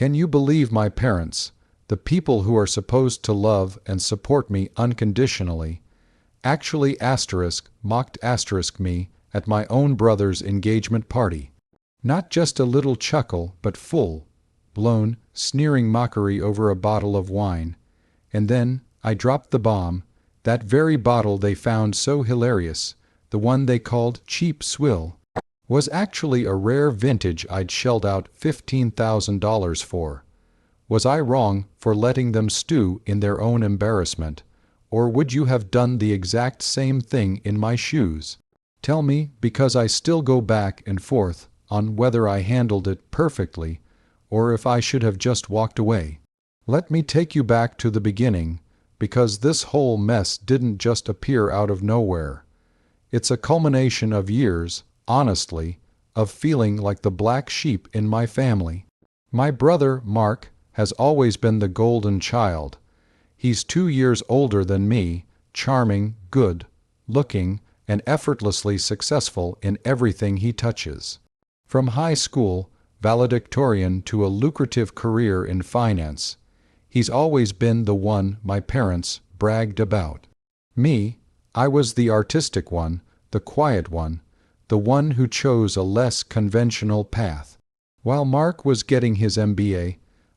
Can you believe my parents, the people who are supposed to love and support me unconditionally, actually mocked me at my own brother's engagement party? Not just a little chuckle, but full-blown, sneering mockery over a bottle of wine. And then I dropped the bomb, that very bottle they found so hilarious, the one they called cheap swill, was actually a rare vintage I'd shelled out $15,000 for. Was I wrong for letting them stew in their own embarrassment, or would you have done the exact same thing in my shoes? Tell me, because I still go back and forth on whether I handled it perfectly, or if I should have just walked away. Let me take you back to the beginning, because this whole mess didn't just appear out of nowhere. It's a culmination of years, honestly, of feeling like the black sheep in my family. My brother, Mark, has always been the golden child. He's 2 years older than me, charming, good-looking, and effortlessly successful in everything he touches. From high school valedictorian to a lucrative career in finance, he's always been the one my parents bragged about. Me, I was the artistic one, the quiet one, the one who chose a less conventional path. While Mark was getting his MBA,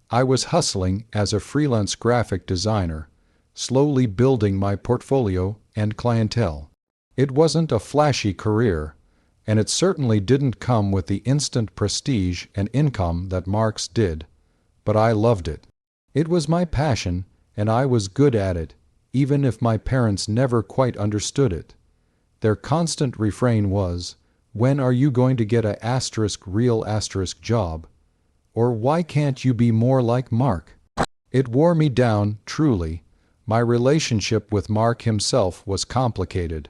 I was hustling as a freelance graphic designer, slowly building my portfolio and clientele. It wasn't a flashy career, and it certainly didn't come with the instant prestige and income that Mark's did, but I loved it. It was my passion, and I was good at it, even if my parents never quite understood it. Their constant refrain was, "When are you going to get a real job? Or why can't you be more like Mark?" It wore me down, truly. My relationship with Mark himself was complicated.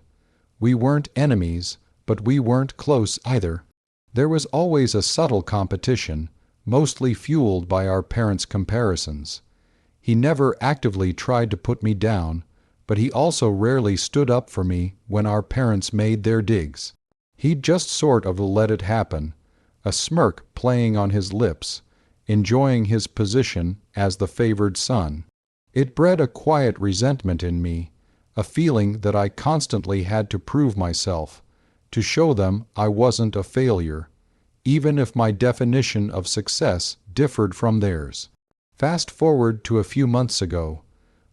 We weren't enemies, but we weren't close either. There was always a subtle competition, mostly fueled by our parents' comparisons. He never actively tried to put me down, but he also rarely stood up for me when our parents made their digs. He'd just sort of let it happen, a smirk playing on his lips, enjoying his position as the favored son. It bred a quiet resentment in me, a feeling that I constantly had to prove myself, to show them I wasn't a failure, even if my definition of success differed from theirs. Fast forward to a few months ago.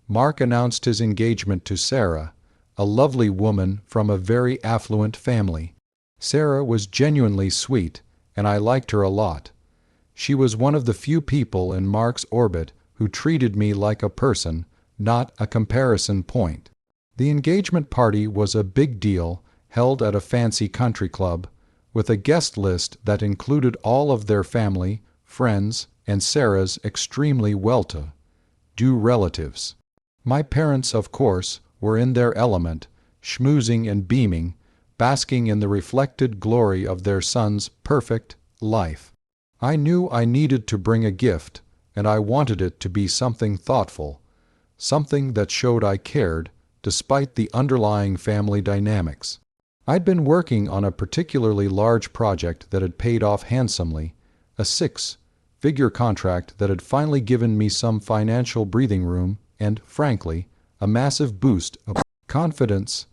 Mark announced his engagement to Sarah, a lovely woman from a very affluent family. Sarah was genuinely sweet, and I liked her a lot. She was one of the few people in Mark's orbit who treated me like a person, not a comparison point. The engagement party was a big deal, held at a fancy country club, with a guest list that included all of their family, friends, and Sarah's extremely well-to-do relatives. My parents, of course, were in their element, schmoozing and beaming, basking in the reflected glory of their son's perfect life. I knew I needed to bring a gift, and I wanted it to be something thoughtful, something that showed I cared, despite the underlying family dynamics. I'd been working on a particularly large project that had paid off handsomely, a 6-figure contract that had finally given me some financial breathing room and, frankly, a massive boost of confidence.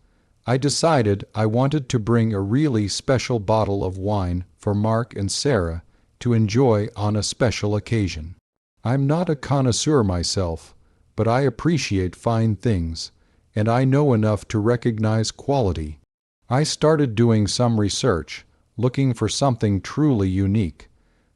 I decided I wanted to bring a really special bottle of wine for Mark and Sarah to enjoy on a special occasion. I'm not a connoisseur myself, but I appreciate fine things, and I know enough to recognize quality. I started doing some research, looking for something truly unique,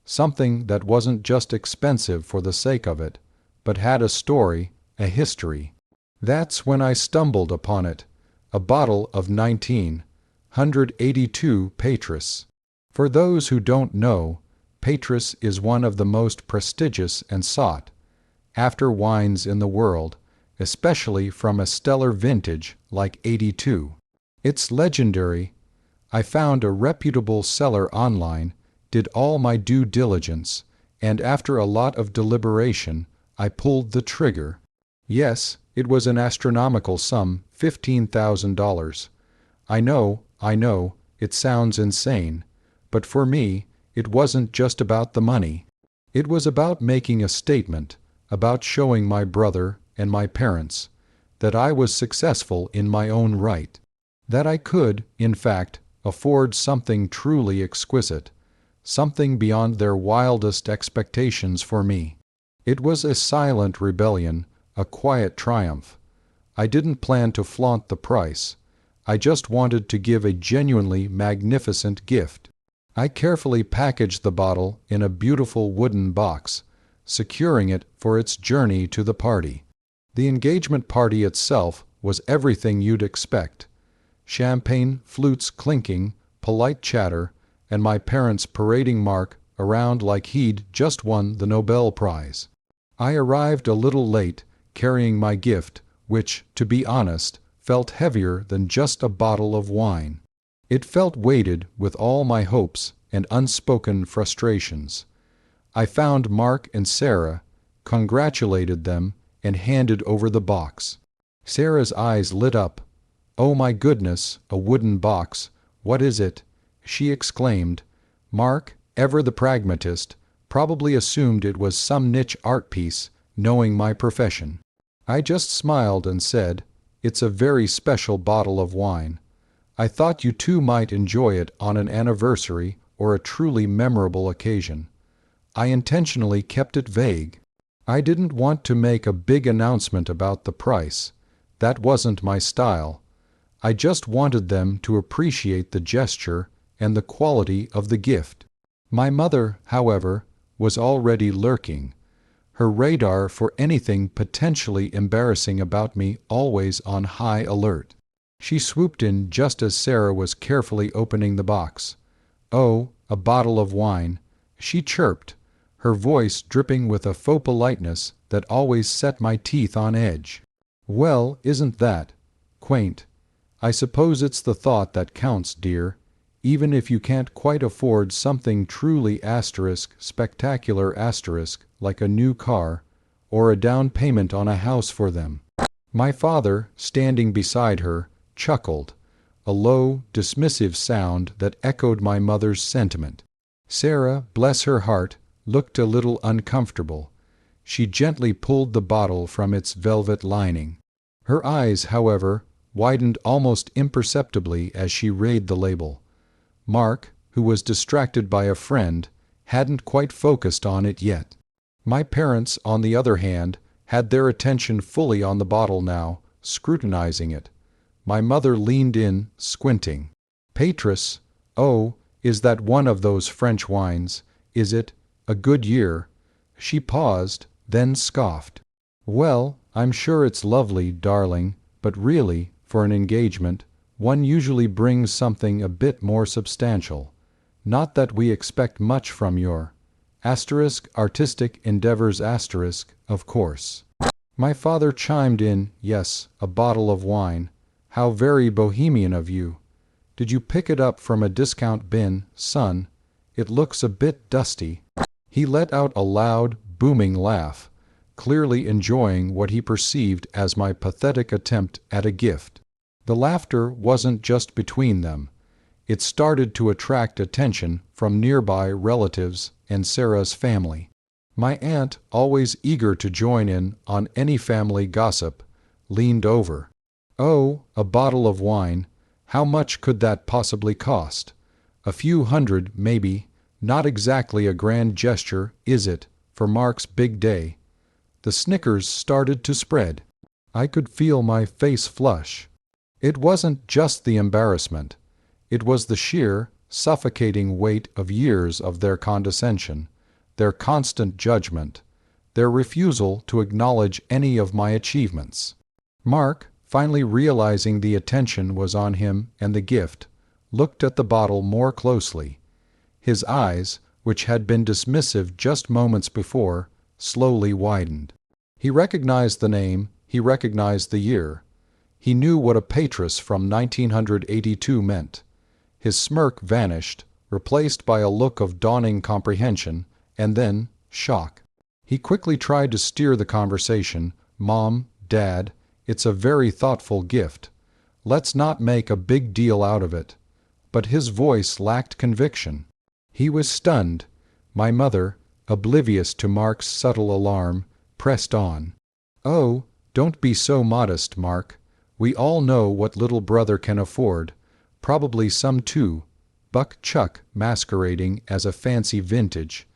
something that wasn't just expensive for the sake of it, but had a story, a history. That's when I stumbled upon it, a bottle of 1982 Petrus. For those who don't know, Petrus is one of the most prestigious and sought-after wines in the world, especially from a stellar vintage like 82. It's legendary. I found a reputable seller online, did all my due diligence, and after a lot of deliberation, I pulled the trigger. Yes, it was an astronomical sum, $15,000. I know, it sounds insane, but for me, it wasn't just about the money. It was about making a statement, about showing my brother and my parents that I was successful in my own right, that I could, in fact, afford something truly exquisite, something beyond their wildest expectations for me. It was a silent rebellion, a quiet triumph. I didn't plan to flaunt the price. I just wanted to give a genuinely magnificent gift. I carefully packaged the bottle in a beautiful wooden box, securing it for its journey to the party. The engagement party itself was everything you'd expect. Champagne, flutes clinking, polite chatter, and my parents parading Mark around like he'd just won the Nobel Prize. I arrived a little late, carrying my gift, which, to be honest, felt heavier than just a bottle of wine. It felt weighted with all my hopes and unspoken frustrations. I found Mark and Sarah, congratulated them, and handed over the box. Sarah's eyes lit up. "Oh my goodness, a wooden box. What is it?" she exclaimed. Mark, ever the pragmatist, probably assumed it was some niche art piece, knowing my profession. I just smiled and said, "It's a very special bottle of wine. I thought you two might enjoy it on an anniversary or a truly memorable occasion." I intentionally kept it vague. I didn't want to make a big announcement about the price. That wasn't my style. I just wanted them to appreciate the gesture and the quality of the gift. My mother, however, was already lurking, her radar for anything potentially embarrassing about me always on high alert. She swooped in just as Sarah was carefully opening the box. "Oh, a bottle of wine," she chirped, her voice dripping with a faux politeness that always set my teeth on edge. "Well, isn't that quaint? I suppose it's the thought that counts, dear, even if you can't quite afford something truly spectacular like a new car or a down payment on a house for them." My father, standing beside her, chuckled, a low, dismissive sound that echoed my mother's sentiment. Sarah, bless her heart, looked a little uncomfortable. She gently pulled the bottle from its velvet lining. Her eyes, however, widened almost imperceptibly as she read the label. Mark, who was distracted by a friend, hadn't quite focused on it yet. My parents, on the other hand, had their attention fully on the bottle now, scrutinizing it. My mother leaned in, squinting. "Petrus, oh, is that one of those French wines? Is it a good year?" She paused, then scoffed. "Well, I'm sure it's lovely, darling, but really, for an engagement, one usually brings something a bit more substantial. Not that we expect much from your artistic endeavors, of course." My father chimed in, "Yes, a bottle of wine. How very bohemian of you. Did you pick it up from a discount bin, son? It looks a bit dusty." He let out a loud, booming laugh, clearly enjoying what he perceived as my pathetic attempt at a gift. The laughter wasn't just between them. It started to attract attention from nearby relatives and Sarah's family. My aunt, always eager to join in on any family gossip, leaned over. "Oh, a bottle of wine. How much could that possibly cost? A few hundred, maybe. Not exactly a grand gesture, is it, for Mark's big day?" The snickers started to spread. I could feel my face flush. It wasn't just the embarrassment. It was the sheer, suffocating weight of years of their condescension, their constant judgment, their refusal to acknowledge any of my achievements. Mark, finally realizing the attention was on him and the gift, looked at the bottle more closely. His eyes, which had been dismissive just moments before, slowly widened. He recognized the name, he recognized the year. He knew what a Petrus from 1982 meant. His smirk vanished, replaced by a look of dawning comprehension, and then shock. He quickly tried to steer the conversation. "Mom, Dad, it's a very thoughtful gift. Let's not make a big deal out of it." But his voice lacked conviction. He was stunned. My mother, oblivious to Mark's subtle alarm, pressed on. "Oh, don't be so modest, Mark. We all know what little brother can afford, probably some too." Buck Chuck masquerading as a fancy vintage.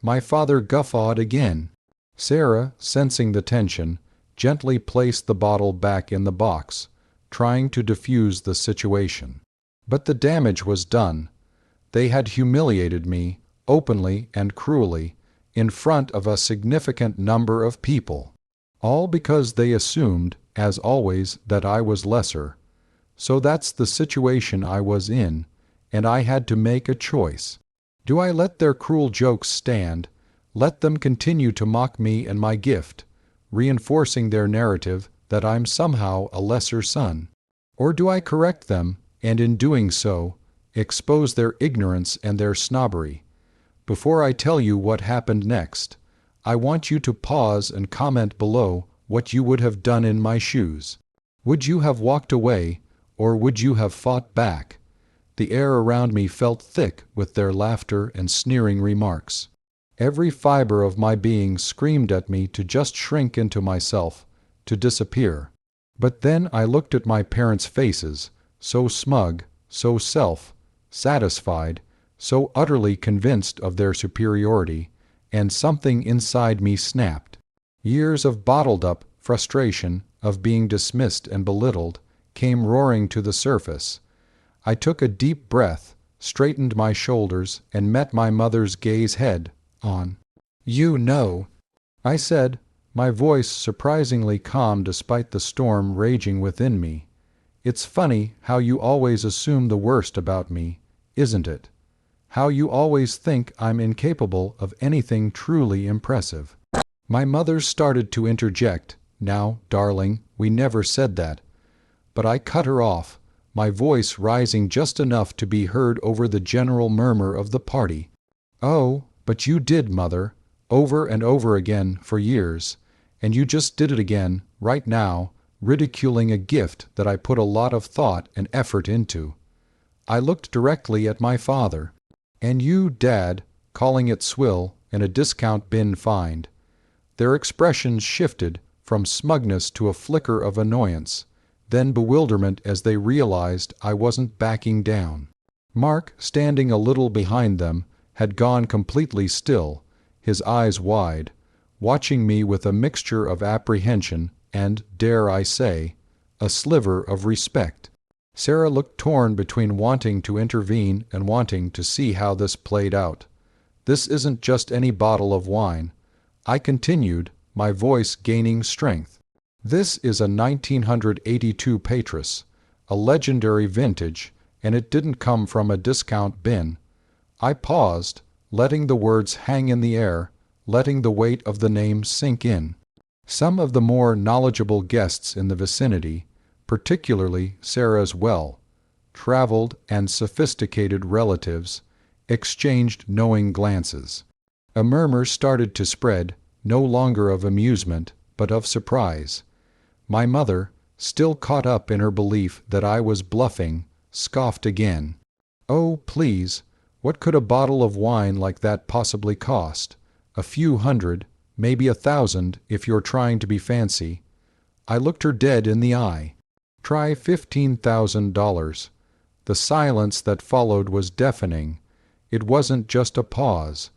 My father guffawed again. Sarah, sensing the tension, gently placed the bottle back in the box, trying to diffuse the situation. But the damage was done. They had humiliated me, openly and cruelly, in front of a significant number of people. All because they assumed, as always, that I was lesser. So that's the situation I was in, and I had to make a choice. Do I let their cruel jokes stand, let them continue to mock me and my gift, reinforcing their narrative that I'm somehow a lesser son? Or do I correct them, and in doing so, expose their ignorance and their snobbery? Before I tell you what happened next, I want you to pause and comment below what you would have done in my shoes. Would you have walked away, or would you have fought back? The air around me felt thick with their laughter and sneering remarks. Every fiber of my being screamed at me to just shrink into myself, to disappear. But then I looked at my parents' faces, so smug, so self-satisfied, so utterly convinced of their superiority, and something inside me snapped. Years of bottled-up frustration, of being dismissed and belittled, came roaring to the surface. I took a deep breath, straightened my shoulders, and met my mother's gaze head on. "You know," I said, my voice surprisingly calm despite the storm raging within me. "It's funny how you always assume the worst about me, isn't it? How you always think I'm incapable of anything truly impressive." My mother started to interject. "Now, darling, we never said that." But I cut her off, my voice rising just enough to be heard over the general murmur of the party. "Oh, but you did, Mother, over and over again for years, and you just did it again, right now, ridiculing a gift that I put a lot of thought and effort into." I looked directly at my father. "And you, Dad, calling it swill and a discount bin find." Their expressions shifted from smugness to a flicker of annoyance, then bewilderment as they realized I wasn't backing down. Mark, standing a little behind them, had gone completely still, his eyes wide, watching me with a mixture of apprehension and, dare I say, a sliver of respect. Sarah looked torn between wanting to intervene and wanting to see how this played out. "This isn't just any bottle of wine," I continued, my voice gaining strength. "This is a 1982 Petrus, a legendary vintage, and it didn't come from a discount bin." I paused, letting the words hang in the air, letting the weight of the name sink in. Some of the more knowledgeable guests in the vicinity, particularly Sarah's well-traveled and sophisticated relatives, exchanged knowing glances. A murmur started to spread, no longer of amusement, but of surprise. My mother, still caught up in her belief that I was bluffing, scoffed again. "Oh, please, what could a bottle of wine like that possibly cost? A few hundred, maybe 1,000 if you're trying to be fancy." I looked her dead in the eye. "Try $15,000. The silence that followed was deafening. It wasn't just a pause.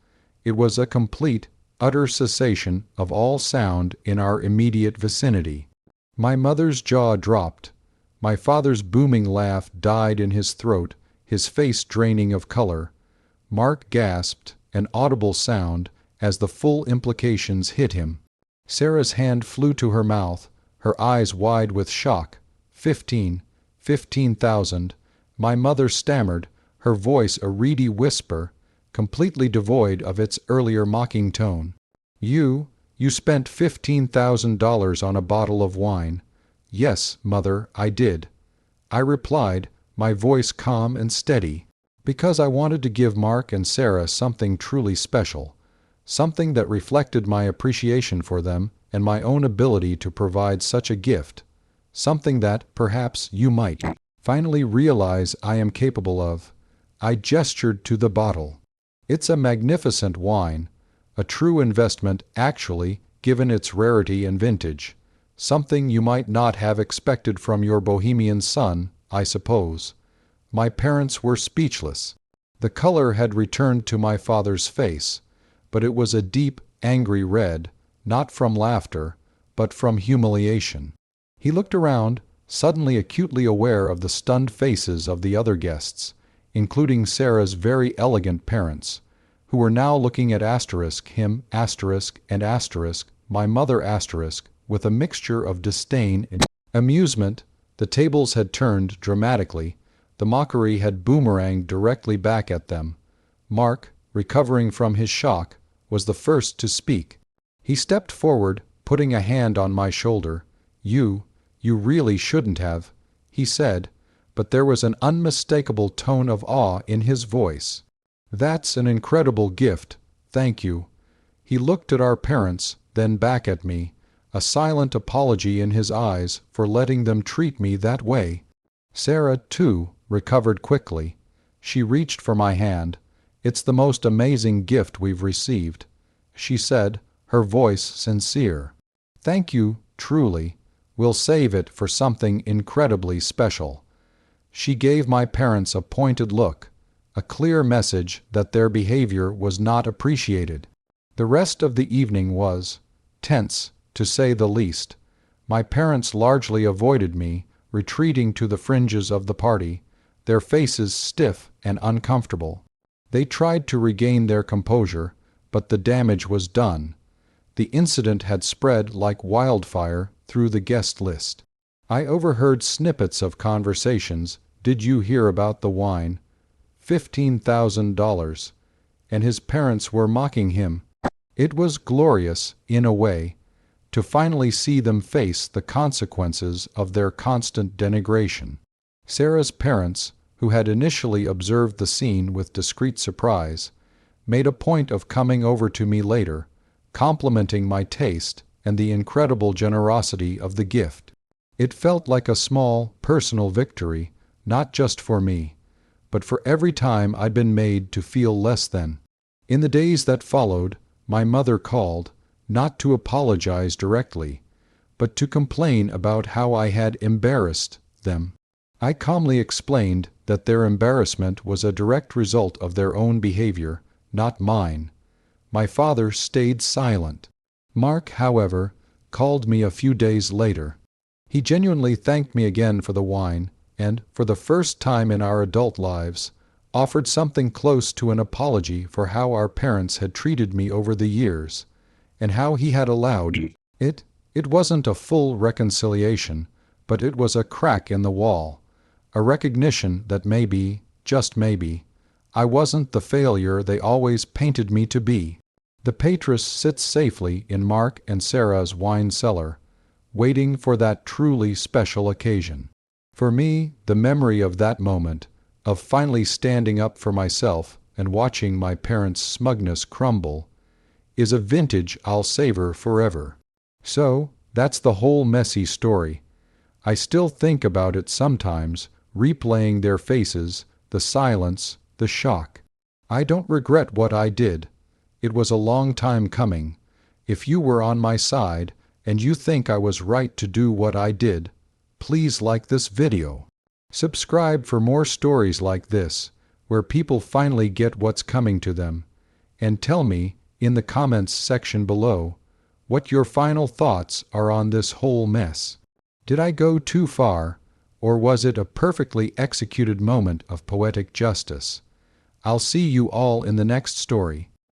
It was a complete, utter cessation of all sound in our immediate vicinity. My mother's jaw dropped. My father's booming laugh died in his throat, his face draining of color. Mark gasped, an audible sound, as the full implications hit him. Sarah's hand flew to her mouth, her eyes wide with shock. 15,000. My mother stammered, her voice a reedy whisper, completely devoid of its earlier mocking tone. You spent $15,000 on a bottle of wine." "Yes, Mother, I did." I replied, my voice calm and steady, "because I wanted to give Mark and Sarah something truly special, something that reflected my appreciation for them and my own ability to provide such a gift, something that, perhaps, you might finally realize I am capable of." I gestured to the bottle. "It's a magnificent wine, A true investment, actually, given its rarity and vintage. Something you might not have expected from your bohemian son, I suppose. My parents were speechless. The color had returned to my father's face, but it was a deep, angry red, not from laughter, but from humiliation. He looked around, suddenly acutely aware of the stunned faces of the other guests, including Sarah's very elegant parents, who were now looking at him, and my mother with a mixture of disdain and amusement. The tables had turned dramatically. The mockery had boomeranged directly back at them. Mark, recovering from his shock, was the first to speak. He stepped forward, putting a hand on my shoulder. You really shouldn't have," he said, but there was an unmistakable tone of awe in his voice. "That's an incredible gift, thank you." He looked at our parents, then back at me, a silent apology in his eyes for letting them treat me that way. Sarah, too, recovered quickly. She reached for my hand. "It's the most amazing gift we've received," she said, her voice sincere. "Thank you, truly. We'll save it for something incredibly special." She gave my parents a pointed look, a clear message that their behavior was not appreciated. The rest of the evening was tense, to say the least. My parents largely avoided me, retreating to the fringes of the party, their faces stiff and uncomfortable. They tried to regain their composure, but the damage was done. The incident had spread like wildfire through the guest list. I overheard snippets of conversations. "Did you hear about the wine? $15,000. And his parents were mocking him." It was glorious, in a way, to finally see them face the consequences of their constant denigration. Sarah's parents, who had initially observed the scene with discreet surprise, made a point of coming over to me later, complimenting my taste and the incredible generosity of the gift. It felt like a small, personal victory, not just for me, but for every time I'd been made to feel less than. In the days that followed, my mother called, not to apologize directly, but to complain about how I had embarrassed them. I calmly explained that their embarrassment was a direct result of their own behavior, not mine. My father stayed silent. Mark, however, called me a few days later. He genuinely thanked me again for the wine, and, for the first time in our adult lives, offered something close to an apology for how our parents had treated me over the years, and how he had allowed it. It wasn't a full reconciliation, but it was a crack in the wall, a recognition that maybe, just maybe, I wasn't the failure they always painted me to be. The Patris sits safely in Mark and Sarah's wine cellar, waiting for that truly special occasion. For me, the memory of that moment, of finally standing up for myself and watching my parents' smugness crumble, is a vintage I'll savor forever. So, that's the whole messy story. I still think about it sometimes, replaying their faces, the silence, the shock. I don't regret what I did. It was a long time coming. If you were on my side, and you think I was right to do what I did, please like this video. Subscribe for more stories like this, where people finally get what's coming to them. And tell me, in the comments section below, what your final thoughts are on this whole mess. Did I go too far, or was it a perfectly executed moment of poetic justice? I'll see you all in the next story.